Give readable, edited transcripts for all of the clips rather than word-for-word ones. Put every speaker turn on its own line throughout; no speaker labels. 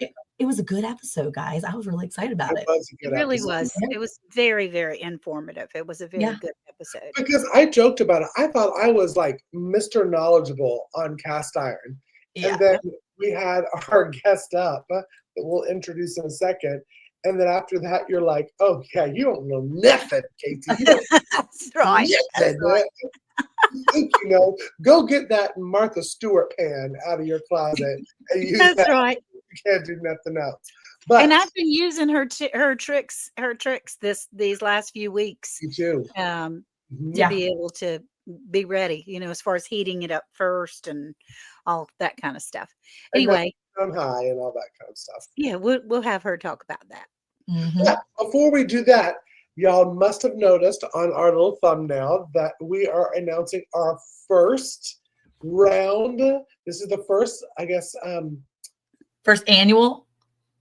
Right.
It was a good episode, guys. I was really excited about it.
It really was. It was very, very informative. It was a very good episode.
Because I joked about it. I thought I was like Mr. Knowledgeable on cast iron.
Yeah.
And then we had our guest up that we'll introduce in a second. And then after that, you're like, oh, yeah, you don't know nothing, Kacy. You don't
That's right.
That's right. Go get that Martha Stewart pan out of your closet. And use
That's
that.
right.
You can't do nothing else. But
And I've been using her tricks these last few weeks
you too.
to be able to be ready, as far as heating it up first and all that kind of stuff. Anyway,
on high and all that kind of stuff.
Yeah, we'll have her talk about that.
Yeah, before we do that, y'all must have noticed on our little thumbnail that we are announcing our first round. This is the first, I guess,
first annual.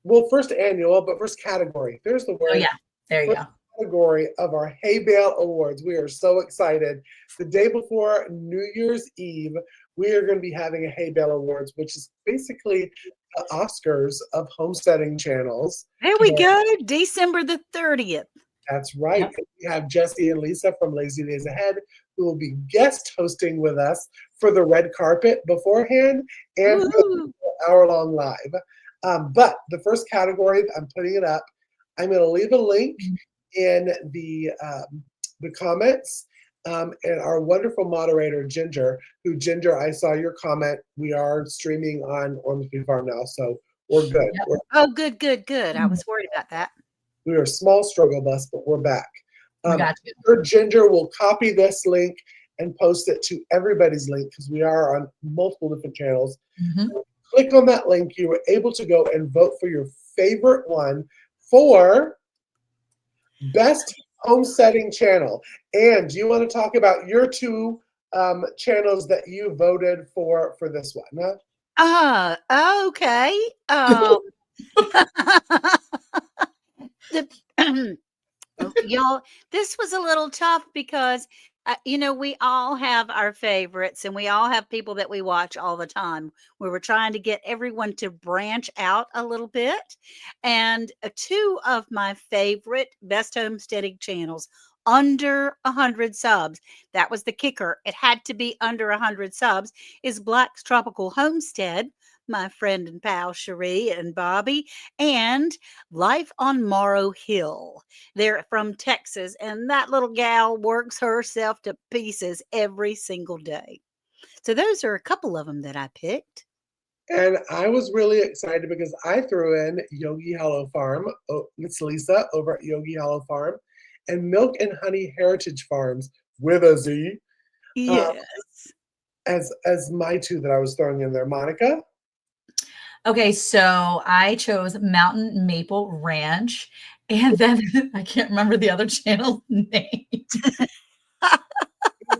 Well, first annual, but first category. There's the word.
Oh, yeah. There you go.
Category of our Hay Bale Awards. We are so excited. The day before New Year's Eve, we are going to be having a Hay Bale Awards, which is basically the Oscars of homesteading channels.
There we go. December the 30th.
That's right.
Yep.
We have Jesse and Lisa from Lazy Days Ahead who will be guest hosting with us for the red carpet beforehand and for the hour-long live. But the first category, I'm putting it up. I'm going to leave a link in the comments. And our wonderful moderator, Ginger, I saw your comment. We are streaming on Ormsby Farm now, so we're good.
Yep. Good. I was worried about that.
We are a small struggle bus, but we're back.
Got you.
Ginger will copy this link and post it to everybody's link because we are on multiple different channels. Click on that link. You were able to go and vote for your favorite one for Best Homesteading Channel. And do you want to talk about your two channels that you voted for this one? Huh?
Okay. Y'all, this was a little tough because we all have our favorites and we all have people that we watch all the time. We were trying to get everyone to branch out a little bit. And two of my favorite best homesteading channels under 100 subs, that was the kicker. It had to be under 100 subs, is Black's Tropical Homestead, my friend and pal Cherie and Bobby, and Life on Morrow Hill. They're from Texas, and that little gal works herself to pieces every single day. So those are a couple of them that I picked.
And I was really excited because I threw in Yogi Hollow Farm. Oh, it's Lisa over at Yogi Hollow Farm, and Milk and Honey Heritage Farms with a Z.
Yes.
As my two that I was throwing in there. Monica?
Okay, so I chose Mountain Maple Ranch, and then I can't remember the other channel name.
It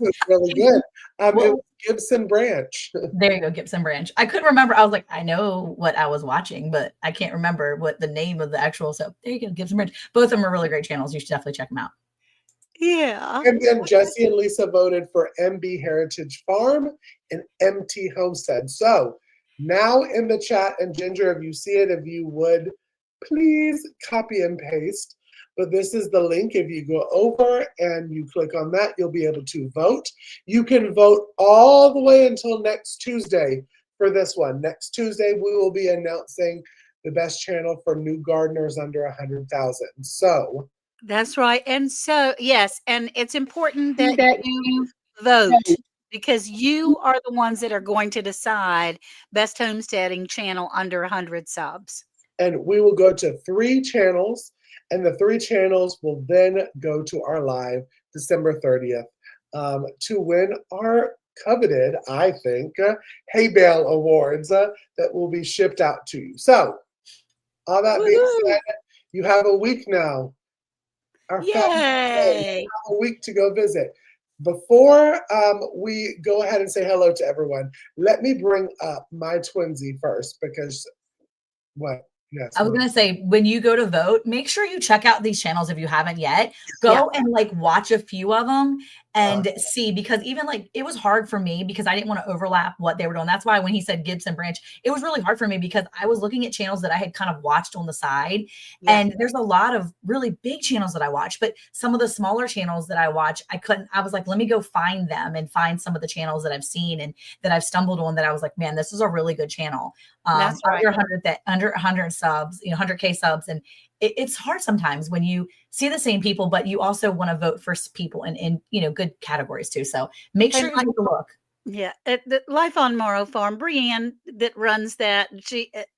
was really good. It was Gibson Branch.
There you go, Gibson Branch. I couldn't remember. I was like, I know what I was watching, but I can't remember what the name of the actual. So there you go, Gibson Branch. Both of them are really great channels. You should definitely check them out.
Yeah.
And then Jesse and Lisa voted for MB Heritage Farm and MT Homestead. So now in the chat, and Ginger, if you see it, if you would, please copy and paste. But this is the link. If you go over and you click on that, you'll be able to vote. You can vote all the way until next Tuesday for this one. Next Tuesday, we will be announcing the best channel for new gardeners under 100,000. So
that's right. And so, yes, and it's important that you vote, because you are the ones that are going to decide best homesteading channel under 100 subs.
And we will go to 3 channels, and the 3 channels will then go to our live December 30th to win our coveted, I think, Hay Bale Awards that will be shipped out to you. So, all that being said, you have a week now.
Yay!
A week to go visit. Before we go ahead and say hello to everyone, let me bring up my twinsy first because what? Yes.
I was going to say, when you go to vote, make sure you check out these channels if you haven't yet. Go and watch a few of them and see, because even like it was hard for me because I didn't want to overlap what they were doing. That's why when he said Gibson Branch, it was really hard for me because I was looking at channels that I had kind of watched on the side.
Yeah.
And there's a lot of really big channels that I watch, but some of the smaller channels that I watch, I was like, let me go find them and find some of the channels that I've seen and that I've stumbled on that I was like, man, this is a really good channel.
That's right.
Under 100 subs, 100K subs. And it's hard sometimes when you see the same people, but you also want to vote for people in good categories too. So make sure you take a look.
Yeah, at the Life on Morrow Farm, Brienne that runs that,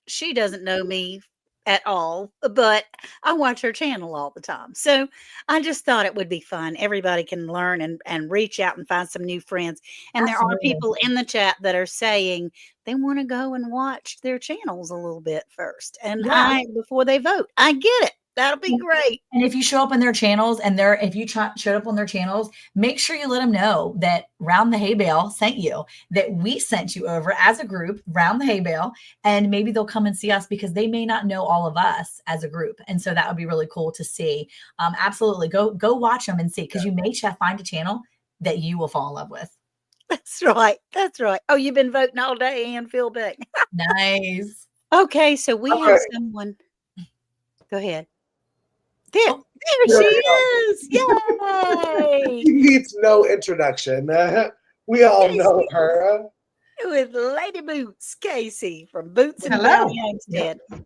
she doesn't know me at all, but I watch her channel all the time. So I just thought it would be fun. Everybody can learn and reach out and find some new friends. And there are
Absolutely.
people in the chat that are saying they want to go and watch their channels a little bit first, and
Yeah.
before they vote. I get it. That'll be great.
And if you show up in their channels and if you showed up on their channels, make sure you let them know that Round the Hay Bale sent you, that we sent you over as a group, Round the Hay Bale, and maybe they'll come and see us because they may not know all of us as a group. And so that would be really cool to see. Absolutely. Go watch them and see, because you may find a channel that you will fall in love with.
That's right. That's right. Oh, you've been voting all day, Ann Philbeck.
Nice.
Okay, so we have someone. Go ahead. There she is. Yay!
She needs no introduction. We all know her.
With Lady Boots, Kacy from Boots and
Hello.
Bounty Homestead.
How are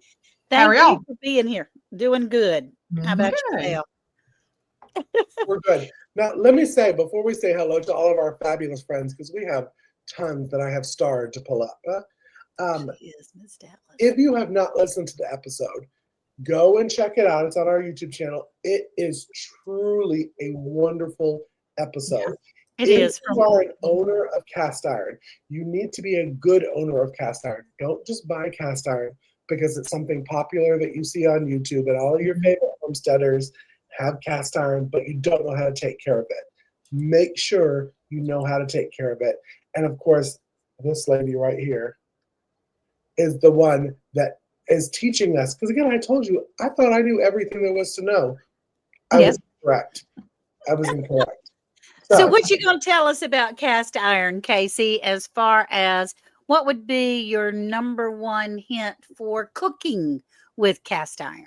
Thank
y'all?
you for being here. Doing good. How about
Good.
yourself?
We're good. Now, let me say, before we say hello to all of our fabulous friends, because we have tons that I have starred to pull up.
Yes, Miss Dallas.
If you have not listened to the episode, go and check it out. It's on our YouTube channel. It is truly a wonderful episode.
It
if
is.
you are an owner of cast iron, you need to be a good owner of cast iron. Don't just buy cast iron because it's something popular that you see on YouTube, and all of your favorite homesteaders have cast iron, but you don't know how to take care of it. Make sure you know how to take care of it. And of course, this lady right here is the one that is teaching us. Because again, I told you, I thought I knew everything there was to know. I was correct. I was incorrect.
So what you going to tell us about cast iron, Kacy, as far as what would be your number one hint for cooking with cast iron?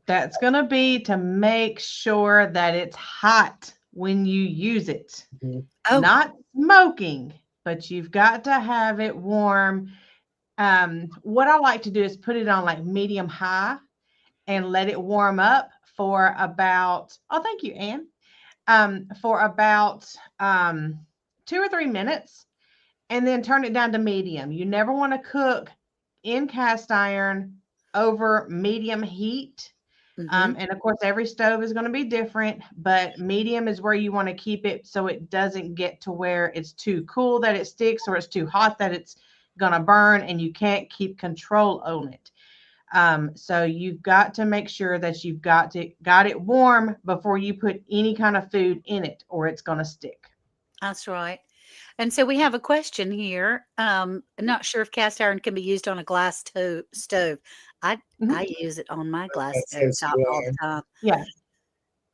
That's going to be to make sure that it's hot when you use it.
Mhm.
Oh.
Not smoking, but you've got to have it warm. What I like to do is put it on like medium high and let it warm up for about, oh, thank you, Ann. For about 2 or 3 minutes, and then turn it down to medium. You never want to cook in cast iron over medium heat. And of course, every stove is going to be different, but medium is where you want to keep it so it doesn't get to where it's too cool that it sticks, or it's too hot that it's going to burn and you can't keep control on it. So you've got to make sure that you've got it warm before you put any kind of food in it, or it's going to stick.
That's right. And so we have a question here. I'm not sure if cast iron can be used on a glass stove. I use it on my glass stove top all the time.
Yeah.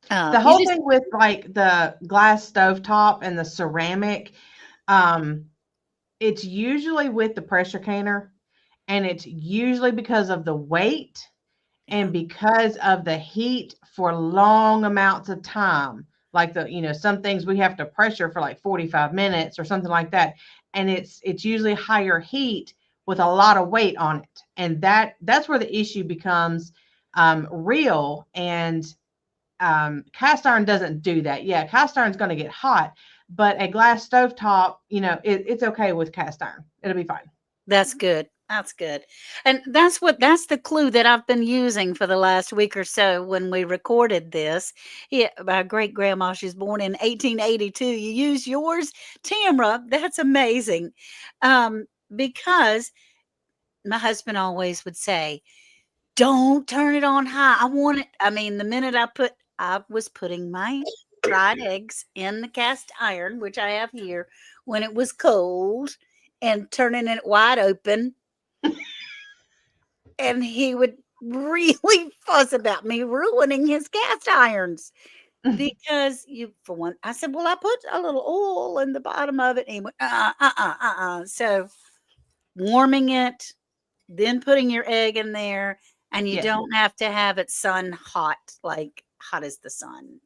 The whole thing with like the glass stovetop and the ceramic, it's usually with the pressure canner, and it's usually because of the weight and because of the heat for long amounts of time. Like some things we have to pressure for like 45 minutes or something like that. And it's usually higher heat with a lot of weight on it. And that's where the issue becomes real. And cast iron doesn't do that. Yeah, cast iron's going to get hot, but a glass stovetop, it's okay with cast iron. It'll be fine.
That's good. That's good. And that's the clue that I've been using for the last week or so when we recorded this. Yeah, my great grandma, she's born in 1882. You use yours, Tamra. That's amazing. Because my husband always would say, don't turn it on high. The minute I was putting my fried eggs in the cast iron, which I have here, when it was cold, and turning it wide open, and he would really fuss about me ruining his cast irons. because for one, I said, well, I put a little oil in the bottom of it. And he went, So warming it, then putting your egg in there, and you
Yes.
don't have to have it sun hot, like hot as the sun.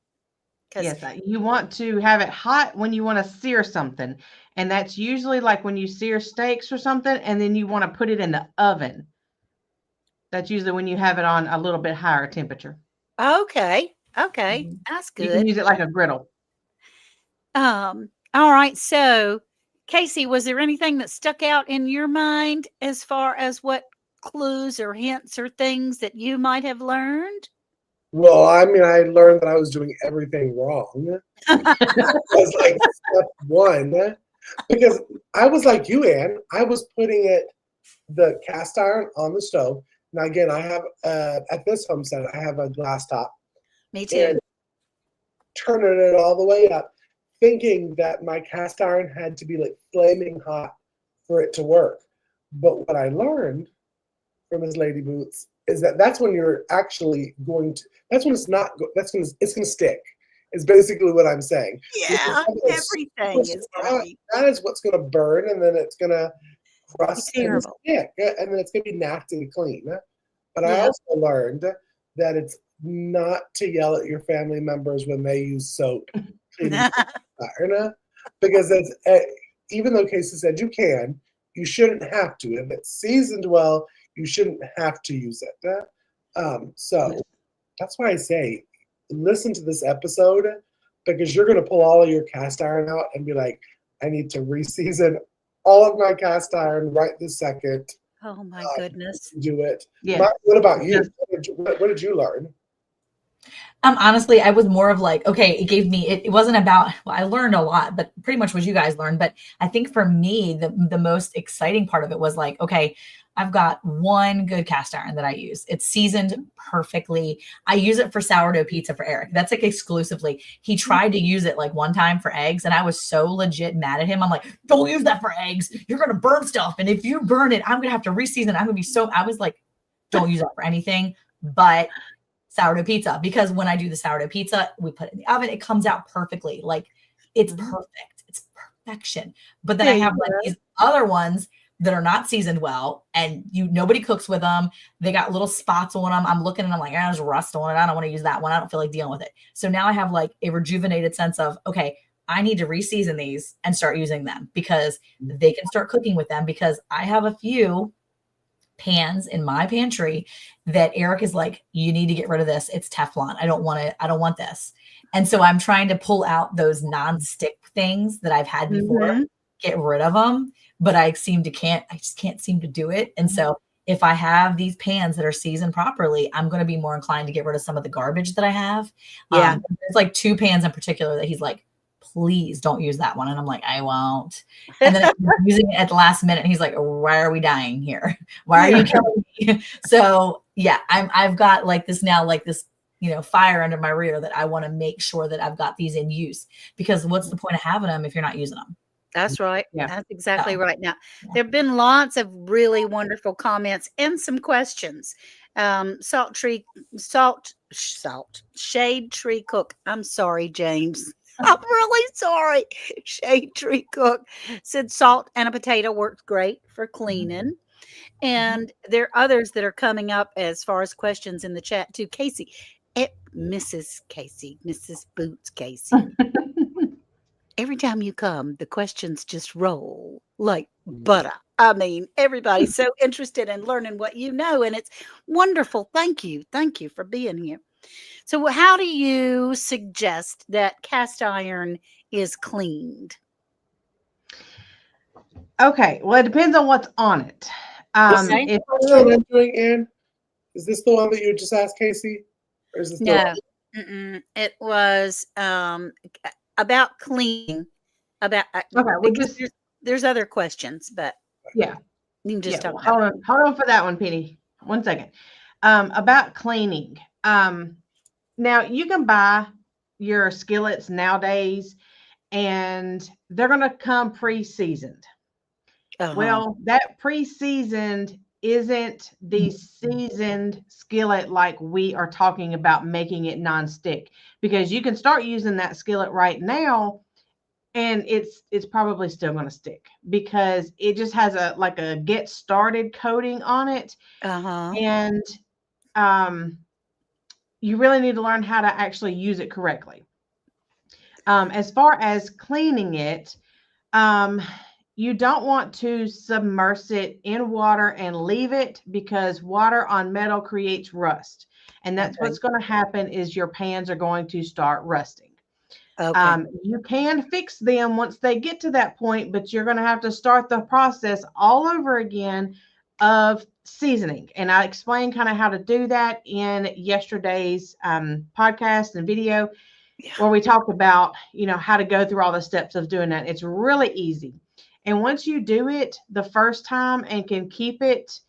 Yes, you want to have it hot when you want to sear something. And that's usually like when you sear steaks or something, and then you want to put it in the oven. That's usually when you have it on a little bit higher temperature.
Okay. That's
You
good.
can use it like a griddle.
All right. So, Kacy, was there anything that stuck out in your mind as far as what clues or hints or things that you might have learned?
Well, I mean, I learned that I was doing everything wrong. It was like step one. Because I was like you, Ann. I was putting the cast iron on the stove. Now, again, I have, at this homestead, I have a glass top.
Me too.
And turning it all the way up, thinking that my cast iron had to be like flaming hot for it to work. But what I learned from Ms. Lady Boots is that that's when you're actually going to, that's when it's not, it's going to stick, is basically what I'm saying.
Yeah, everything is going to be.
That is what's going to burn, and then it's going to crust and
terrible.
stick, and then it's going to be nasty to clean. But I
Yeah.
also learned that it's not to yell at your family members when they use soap cleaning iron, because it's, even though Kacy said you shouldn't have to. If it's seasoned well, you shouldn't have to use it. So that's why I say, listen to this episode, because you're going to pull all of your cast iron out and be like, I need to re-season all of my cast iron right this second.
Oh my goodness.
Do it.
Yeah.
Mark, what about you? What did you learn?
Honestly, I was more of like, okay, it gave me, it wasn't about, well, I learned a lot, but pretty much what you guys learned. But I think for me, the most exciting part of it was like, okay, I've got one good cast iron that I use. It's seasoned perfectly. I use it for sourdough pizza for Eric. That's like exclusively. He tried to use it like one time for eggs, and I was so legit mad at him. I'm like, don't use that for eggs. You're going to burn stuff. And if you burn it, I'm going to have to reseason it. I'm going to be so, I was like, don't use that for anything but sourdough pizza, because when I do the sourdough pizza, we put it in the oven, it comes out perfectly. Like it's perfect. It's perfection. But then I have like these other ones that are not seasoned well, and nobody cooks with them. They got little spots on them. I'm looking and I'm like, there's rust on it. I don't want to use that one. I don't feel like dealing with it. So now I have like a rejuvenated sense of, okay, I need to reseason these and start using them, because they can start cooking with them, because I have a few pans in my pantry that Eric is like, you need to get rid of this. It's Teflon. I don't want it. I don't want this. And so I'm trying to pull out those non-stick things that I've had before, get rid of them, but I just can't seem to do it. And so if I have these pans that are seasoned properly, I'm going to be more inclined to get rid of some of the garbage that I have.
Yeah.
There's like 2 pans in particular that he's like, please don't use that one. And I'm like, I won't. And then I'm using it at the last minute. And he's like, why are we dying here? Why are you killing me? So yeah, I've got like this now, like this, fire under my rear that I want to make sure that I've got these in use, because what's the point of having them if you're not using them?
That's right.
Yeah.
That's exactly right. Now, there have been lots of really wonderful comments and some questions. Shade Tree Cook. I'm sorry, James. I'm really sorry. Shade Tree Cook said salt and a potato works great for cleaning. And there are others that are coming up as far as questions in the chat too. Kacy, Mrs. Boots Kacy. Every time you come, the questions just roll like butter. I mean, everybody's so interested in learning what you know, and it's wonderful. Thank you. Thank you for being here. So how do you suggest that cast iron is cleaned?
Okay. Well, it depends on what's on it.
Okay.
If
I'm doing, Ann? Is this the one that you just asked, Kacy? Or is this
No. It was about cleaning. About there's other questions, but
yeah,
you can just talk about
hold on for that one, Penny. 1 second. About cleaning. Now you can buy your skillets nowadays, and they're going to come pre-seasoned. Well, that pre-seasoned isn't the seasoned skillet like we are talking about making it nonstick, because you can start using that skillet right now and it's probably still going to stick because it just has a get started coating on it.
Uh-huh.
And you really need to learn how to actually use it correctly. As far as cleaning it, you don't want to submerge it in water and leave it, because water on metal creates rust. And that's
Okay.
what's going to happen is your pans are going to start rusting.
Okay.
You can fix them once they get to that point, but you're going to have to start the process all over again of seasoning. And I explained kind of how to do that in yesterday's podcast and video, where we talked about, how to go through all the steps of doing that. It's really easy. And once you do it the first time and can keep it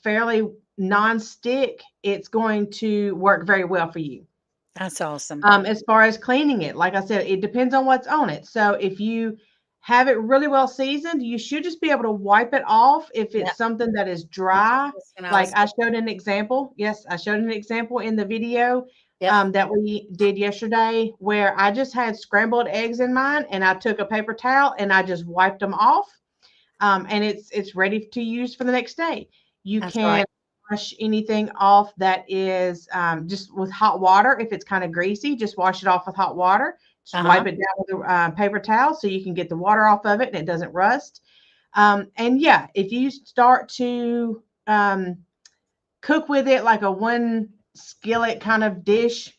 fairly non-stick, it's going to work very well for you.
That's awesome.
As far as cleaning it, like I said, it depends on what's on it. So if you have it really well seasoned, you should just be able to wipe it off if it's something that is dry. Like I showed an example. Yes, I showed an example in the video that we did yesterday, where I just had scrambled eggs in mine and I took a paper towel and I just wiped them off. And it's ready to use for the next day. You can wash anything off that is just with hot water. If it's kind of greasy, just wash it off with hot water. Just wipe it down with a paper towel so you can get the water off of it and it doesn't rust. And yeah, if you start to cook with it like a one skillet kind of dish,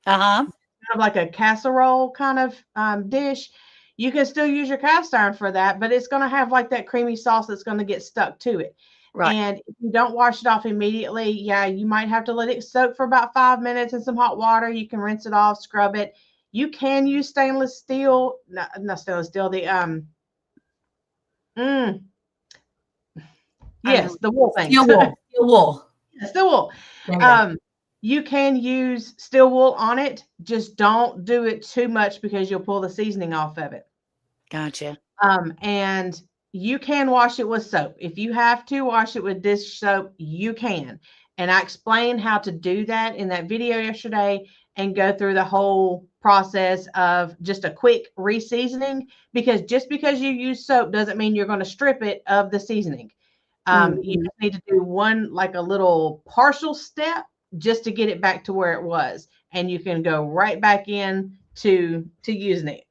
kind of like a casserole kind of dish, you can still use your cast iron for that, but it's going to have like that creamy sauce that's going to get stuck to it. Right. And if you don't wash it off immediately, you might have to let it soak for about 5 minutes in some hot water. You can rinse it off, scrub it. You can use stainless steel, not stainless steel, the yes, the wool thing.
Steel wool. Steel wool.
Steel wool. You can use steel wool on it. Just don't do it too much because you'll pull the seasoning off of it.
Gotcha.
And you can wash it with soap. If you have to wash it with dish soap, you can. And I explained how to do that in that video yesterday and go through the whole process of just a quick re-seasoning, because just because you use soap doesn't mean you're going to strip it of the seasoning. You just need to do one, like a little partial step just to get it back to where it was. And you can go right back in to using it.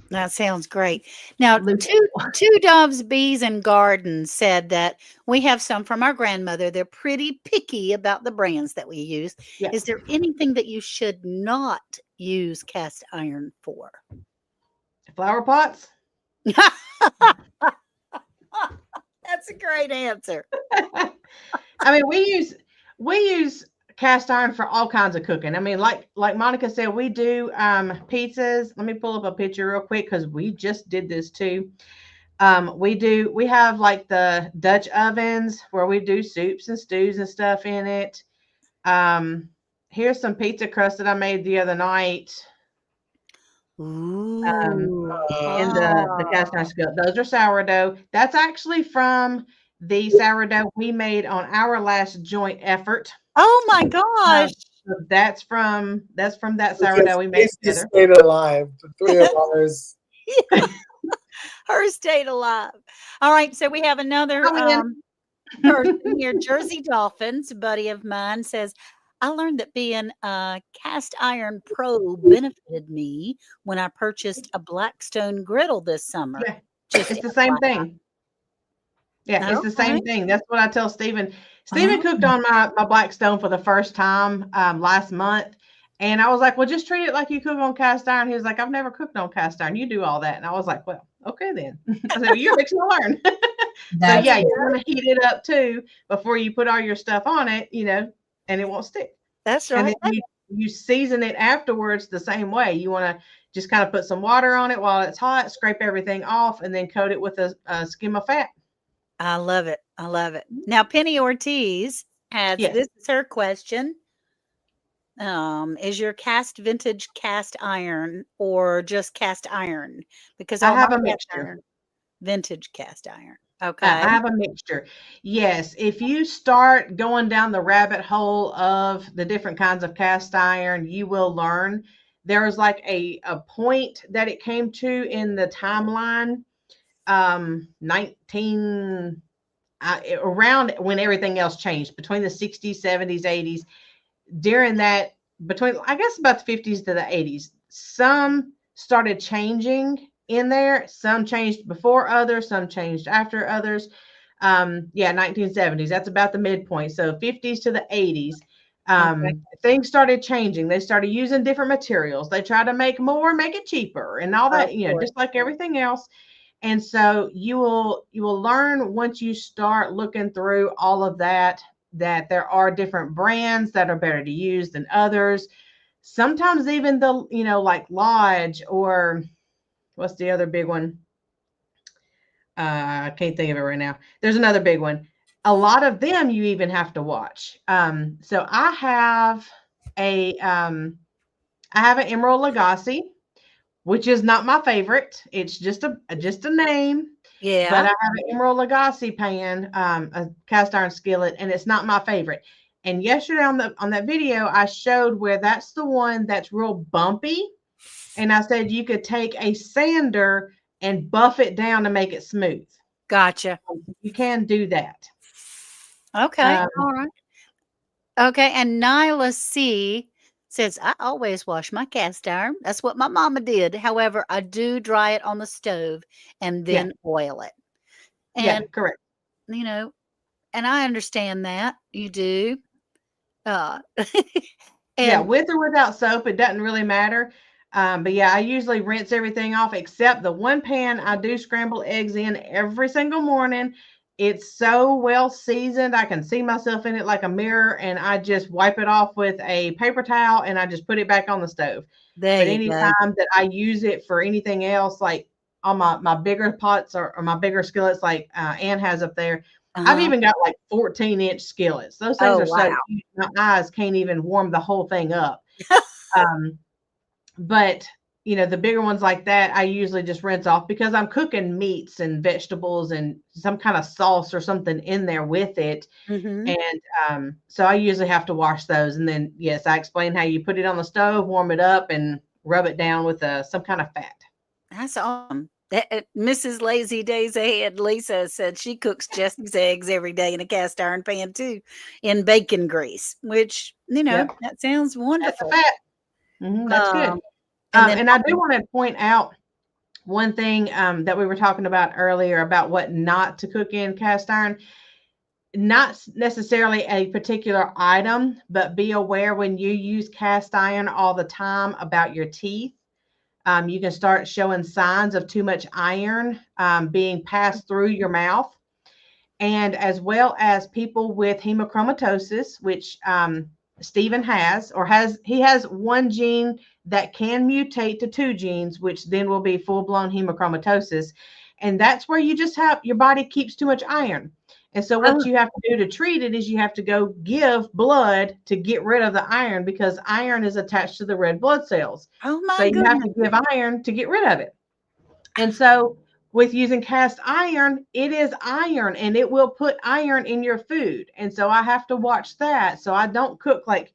That sounds great. Now, two Doves, Bees, and Gardens said that we have some from our grandmother. They're pretty picky about the brands that we use. Yes. Is there anything that you should not use cast iron for?
Flower pots.
That's a great answer.
I mean, we use cast iron for all kinds of cooking. I mean, like Monica said, we do pizzas. Let me pull up a picture real quick because we just did this too. We have like the Dutch ovens where we do soups and stews and stuff in it. Here's some pizza crust that I made the other night.
Ooh.
In the cast iron skillet. Those are sourdough. That's actually from the sourdough we made on our last joint effort.
Oh my gosh.
So that's from that sourdough we made together.
Stayed alive. The three of ours.
Her stayed alive. All right. So we have another person here. Jersey Dolphins, a buddy of mine, says, I learned that being a cast iron pro benefited me when I purchased a Blackstone griddle this summer.
Yeah, it's the same thing. Yeah, it's the same thing. That's what I tell Stephen. Stephen cooked on my Blackstone for the first time last month. And I was like, well, just treat it like you cook on cast iron. He was like, I've never cooked on cast iron. You do all that. And I was like, well, okay, then. I said, well, you're fixing to learn. So, yeah, you want to heat it up, too, before you put all your stuff on it, and it won't stick.
That's right.
And then you season it afterwards the same way. You want to just kind of put some water on it while it's hot, scrape everything off, and then coat it with a skim of fat.
I love it. I love it. Now, Penny Ortiz has, this is her question. Is your vintage cast iron or just cast iron? Because
I have a mixture.
Vintage cast iron. Okay.
I have a mixture. Yes, if you start going down the rabbit hole of the different kinds of cast iron, you will learn. There's like a point that it came to in the timeline, 19 around when everything else changed between the 60s, 70s, 80s. During that, between I guess about the 50s to the 80s, some started changing in there. Some changed before others, some changed after others. 1970s, that's about the midpoint. So 50s to the 80s,
Okay.
things started changing. They started using different materials. They tried to make more, make it cheaper, and all
Of
that,
course.
just like everything else. And so you will learn once you start looking through all of that there are different brands that are better to use than others. Sometimes even the like Lodge, or what's the other big one? I can't think of it right now. There's another big one. A lot of them you even have to watch. So I have an Emerald Lagasse, which is not my favorite. It's just a name. But
Yeah.
I have an Emerald Lagasse pan, a cast iron skillet, and it's not my favorite. And yesterday on that video, I showed where that's the one that's real bumpy. And I said you could take a sander and buff it down to make it smooth.
Gotcha.
You can do that.
Okay.
Um,
All right. Okay. And Nyla C says, I always wash my cast iron. That's what my mama did. However, I do dry it on the stove and
yeah,
then oil it.
yeah,
And,
correct.
you know, and I understand that you do. Uh,
Yeah,
and
with or without soap, it doesn't really matter. But yeah, I usually rinse everything off except the one pan I do scramble eggs in every single morning. It's so well seasoned. I can see myself in it like a mirror, and I just wipe it off with a paper towel and I just put it back on the stove.
there
But
you go.
anytime that I use it for anything else, like on my bigger pots or my bigger skillets, like Ann has up there, I've
Uh-huh.
even got like 14-inch skillets. Those things
Oh,
are so
wow.
huge, my eyes can't even warm the whole thing up. Um, but the bigger ones like that, I usually just rinse off because I'm cooking meats and vegetables and some kind of sauce or something in there with it.
Mm-hmm.
And so I usually have to wash those. And then, yes, I explain how you put it on the stove, warm it up, and rub it down with some kind of fat.
That's awesome. Mrs. Lazy Days Ahead, Lisa, said she cooks Jesse's eggs every day in a cast iron pan too, in bacon grease, which,
Yep,
that sounds
that's the
wonderful.
fat. That's good.
And then,
And I do want to point out one thing that we were talking about earlier about what not to cook in cast iron. Not necessarily a particular item, but be aware when you use cast iron all the time about your teeth. You can start showing signs of too much iron being passed through your mouth. And as well as people with hemochromatosis, which Stephen he has one gene that can mutate to two genes, which then will be full-blown hemochromatosis. And that's where you just have your body keeps too much iron. And so what
oh,
you have to do to treat it is you have to go give blood to get rid of the iron because iron is attached to the red blood cells.
oh
So
my
you have to
goodness.
give iron to get rid of it. And so with using cast iron, it is iron and it will put iron in your food. And so I have to watch that. So I don't cook like,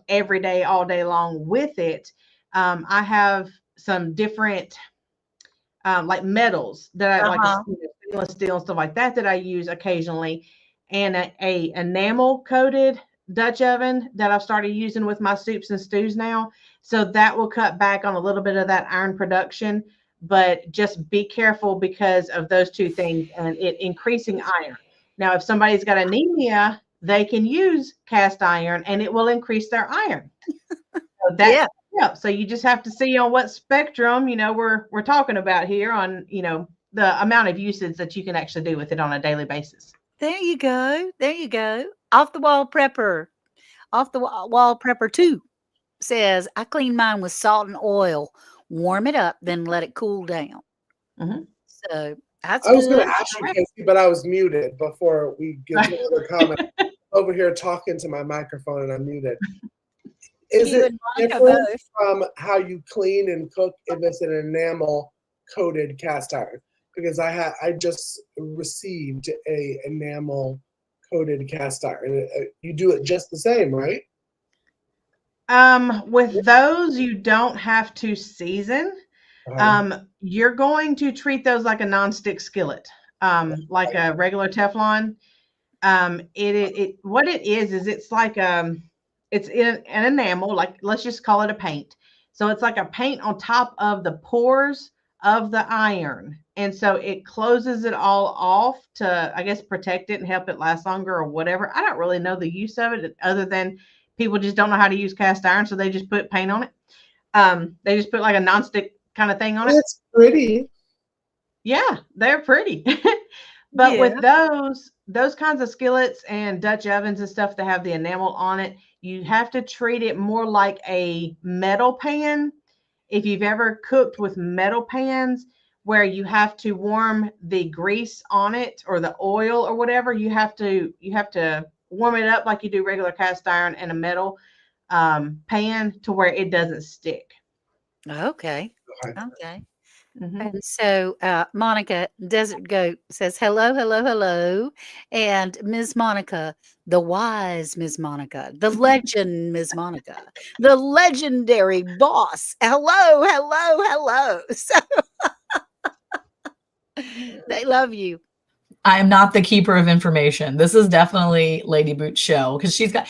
every day, all day long with it. I have some different like metals that I like,
Uh-huh.
stainless steel and stuff like that I use occasionally, and a enamel coated Dutch oven that I've started using with my soups and stews now. So that will cut back on a little bit of that iron production, but just be careful because of those two things and it increasing iron. Now, if somebody's got anemia, they can use cast iron and it will increase their iron. So
Yeah.
so you just have to see on what spectrum, we're talking about here on, the amount of usage that you can actually do with it on a daily basis.
There you go. There you go. Off the wall prepper. Off the wall prepper 2 says, I clean mine with salt and oil, warm it up, then let it cool down.
Mhm.
So that's
I was going
good.
to ask you, Kacy, but I was muted before we get to another comment. Over here talking to my microphone and I'm muted. Is
You
it
and Monica
different
both.
from how you clean and cook if it's an enamel coated cast iron? because I just received a enamel coated cast iron. You do it just the same, right?
With those, you don't have to season. You're going to treat those like a nonstick skillet, like a regular Teflon. What it is it's like it's in an enamel, like let's just call it a paint. So it's like a paint on top of the pores of the iron, and so it closes it all off to, I guess, protect it and help it last longer or whatever. I don't really know the use of it other than people just don't know how to use cast iron, so they just put paint on it. They just put like a nonstick kind of thing on it.
It's pretty.
Yeah, they're pretty. But with those kinds of skillets and Dutch ovens and stuff that have the enamel on it, you have to treat it more like a metal pan. If you've ever cooked with metal pans where you have to warm the grease on it or the oil or whatever, you have to warm it up like you do regular cast iron in a metal pan to where it doesn't stick.
Okay. Okay.
Mm-hmm.
And so Monica Desert Goat says, hello, hello, hello. And Ms. Monica, the wise Ms. Monica, the legend Ms. Monica, the legendary boss. Hello, hello, hello. So they love you.
I am not the keeper of information. This is definitely Lady Boot's show because she's got.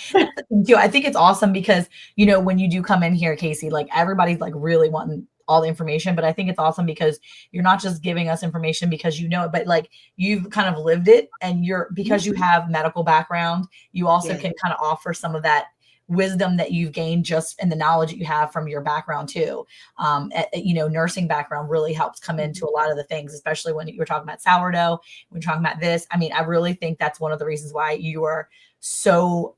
I think it's awesome because when you do come in here, Kacy, like everybody's like really wanting all the information, but I think it's awesome because you're not just giving us information because you know it, but like you've kind of lived it, and because you have medical background, you also can kind of offer some of that wisdom that you've gained just in the knowledge that you have from your background too. Nursing background really helps come into a lot of the things, especially when you're talking about sourdough, when you're talking about this. I mean, I really think that's one of the reasons why you are so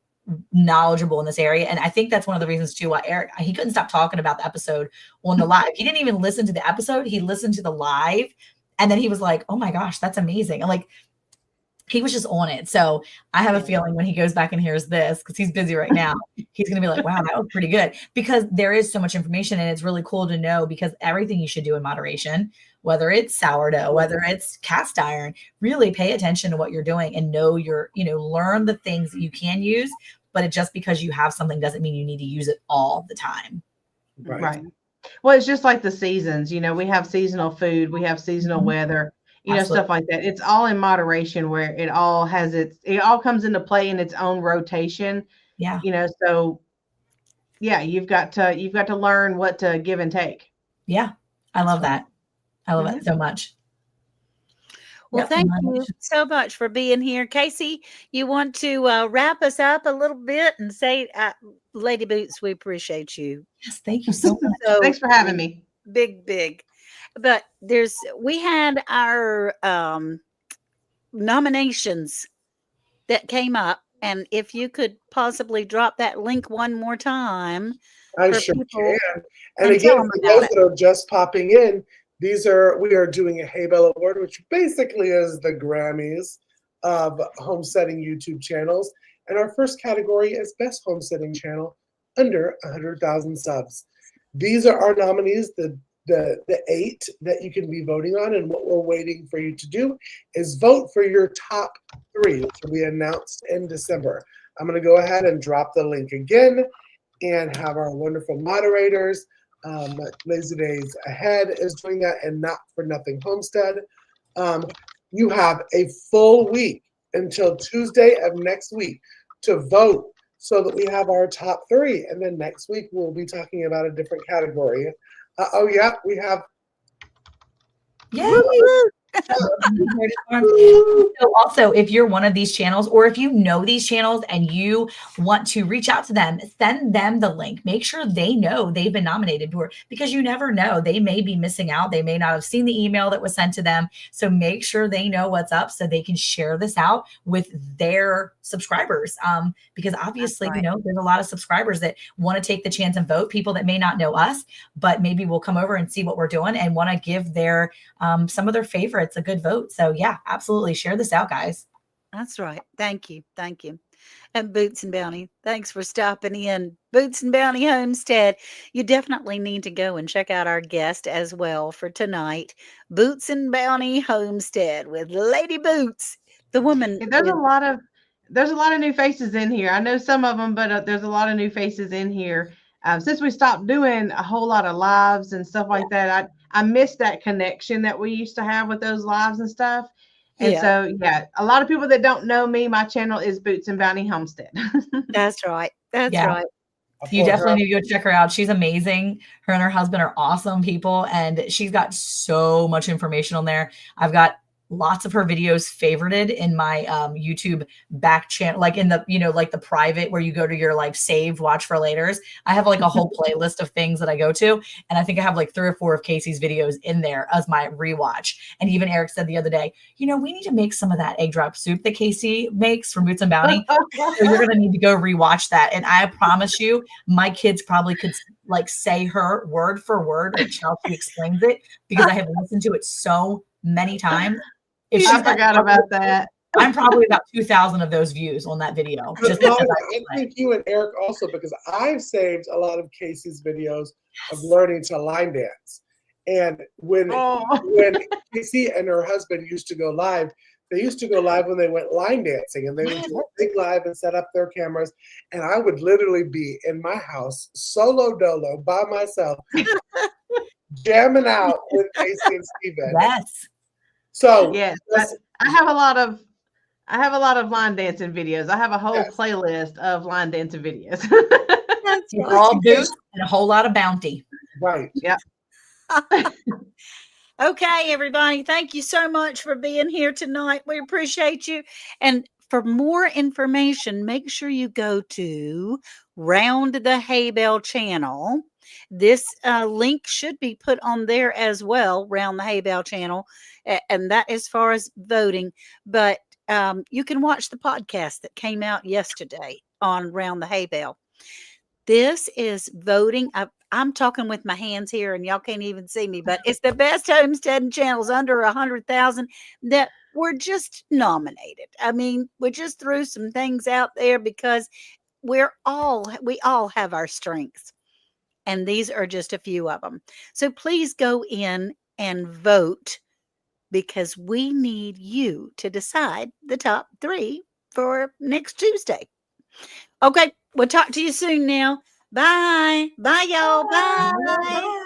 knowledgeable in this area. And I think that's one of the reasons too why Eric, he couldn't stop talking about the episode on the live. He didn't even listen to the episode. He listened to the live. And then he was like, oh my gosh, that's amazing. And like, he was just on it. So I have a feeling when he goes back and hears this, because he's busy right now, he's going to be like, wow, that was pretty good, because there is so much information and it's really cool to know, because everything you should do in moderation, whether it's sourdough, whether it's cast iron, really pay attention to what you're doing and know learn the things that you can use, but just because you have something doesn't mean you need to use it all the time.
Right. Well, it's just like the seasons, we have seasonal food, we have seasonal weather, stuff like that. It's all in moderation where it all comes into play in its own rotation.
Yeah.
So yeah, you've got to learn what to give and take.
Yeah. I love that. I love it so much.
Well, thank you so much for being here. Kacy, you want to wrap us up a little bit and say, Lady Boots, we appreciate you.
Yes, thank you so much.
Thanks for having me.
Big. But we had our nominations that came up, and if you could possibly drop that link one more time.
I sure can. And again, for those that are just popping in, we are doing a Hay Bale Award, which basically is the Grammys of homesteading YouTube channels. And our first category is Best Homesteading Channel under 100,000 subs. These are our nominees, the 8 that you can be voting on. And what we're waiting for you to do is vote for your top 3, which will be announced in December. I'm going to go ahead and drop the link again and have our wonderful moderators. Lazy Days Ahead is doing that, and Not for Nothing Homestead. You have a full week until Tuesday of next week to vote so that we have our top 3. And then next week we'll be talking about a different category. We have.
Yeah. So also, if you're one of these channels, or if you know these channels and you want to reach out to them, send them the link. Make sure they know they've been nominated for, because you never know. They may be missing out. They may not have seen the email that was sent to them. So make sure they know what's up so they can share this out with their subscribers. Because obviously, there's a lot of subscribers that want to take the chance and vote, people that may not know us, but maybe will come over and see what we're doing and want to give their some of their favorites a good vote. So yeah, absolutely. Share this out, guys.
That's right. Thank you. And Boots and Bounty. Thanks for stopping in. Boots and Bounty Homestead. You definitely need to go and check out our guest as well for tonight. Boots and Bounty Homestead with Lady Boots. The woman.
There's a lot of new faces in here. I know some of them, but there's a lot of new faces in here. Since we stopped doing a whole lot of lives and stuff like that, I miss that connection that we used to have with those lives and stuff. And so, yeah, a lot of people that don't know me, my channel is Boots and Bounty Homestead.
That's right. That's right.
You definitely need to go check her out. She's amazing. Her and her husband are awesome people, and she's got so much information on there. I've got lots of her videos favorited in my YouTube back channel, like in the, like the private where you go to your like saved watch for laters. I have like a whole playlist of things that I go to. And I think I have like 3 or 4 of Kacy's videos in there as my rewatch. And even Eric said the other day, we need to make some of that egg drop soup that Kacy makes from Boots and Bounty. So you're going to need to go rewatch that. And I promise you, my kids probably could like say her word for word of how she explains it, because I have listened to it so many times.
I forgot about that.
I'm probably about 2,000 of those views on that video.
I think you and Eric also, because I've saved a lot of Kacy's videos of learning to line dance. And when Kacy and her husband used to go live, they used to go live when they went line dancing, and they would do a big live and set up their cameras. And I would literally be in my house, solo dolo, by myself, jamming out with Kacy and Steven.
Yes.
So
yes, I have a lot of line dancing videos. I have a whole playlist of line dancing videos.
That's all Boots and a whole lot of Bounty.
Right.
Yeah.
Okay, everybody. Thank you so much for being here tonight. We appreciate you. And for more information, make sure you go to Round the Hay Bale channel. This link should be put on there as well, Round the Hay Bale channel. And that as far as voting. But you can watch the podcast that came out yesterday on Round the Hay Bale. This is voting. I'm talking with my hands here and y'all can't even see me, but it's the best homesteading channels under 100,000 that were just nominated. I mean, we just threw some things out there because we all have our strengths. And these are just a few of them. So please go in and vote, because we need you to decide the top 3 for next Tuesday. Okay, we'll talk to you soon now. Bye. Bye, y'all. Bye.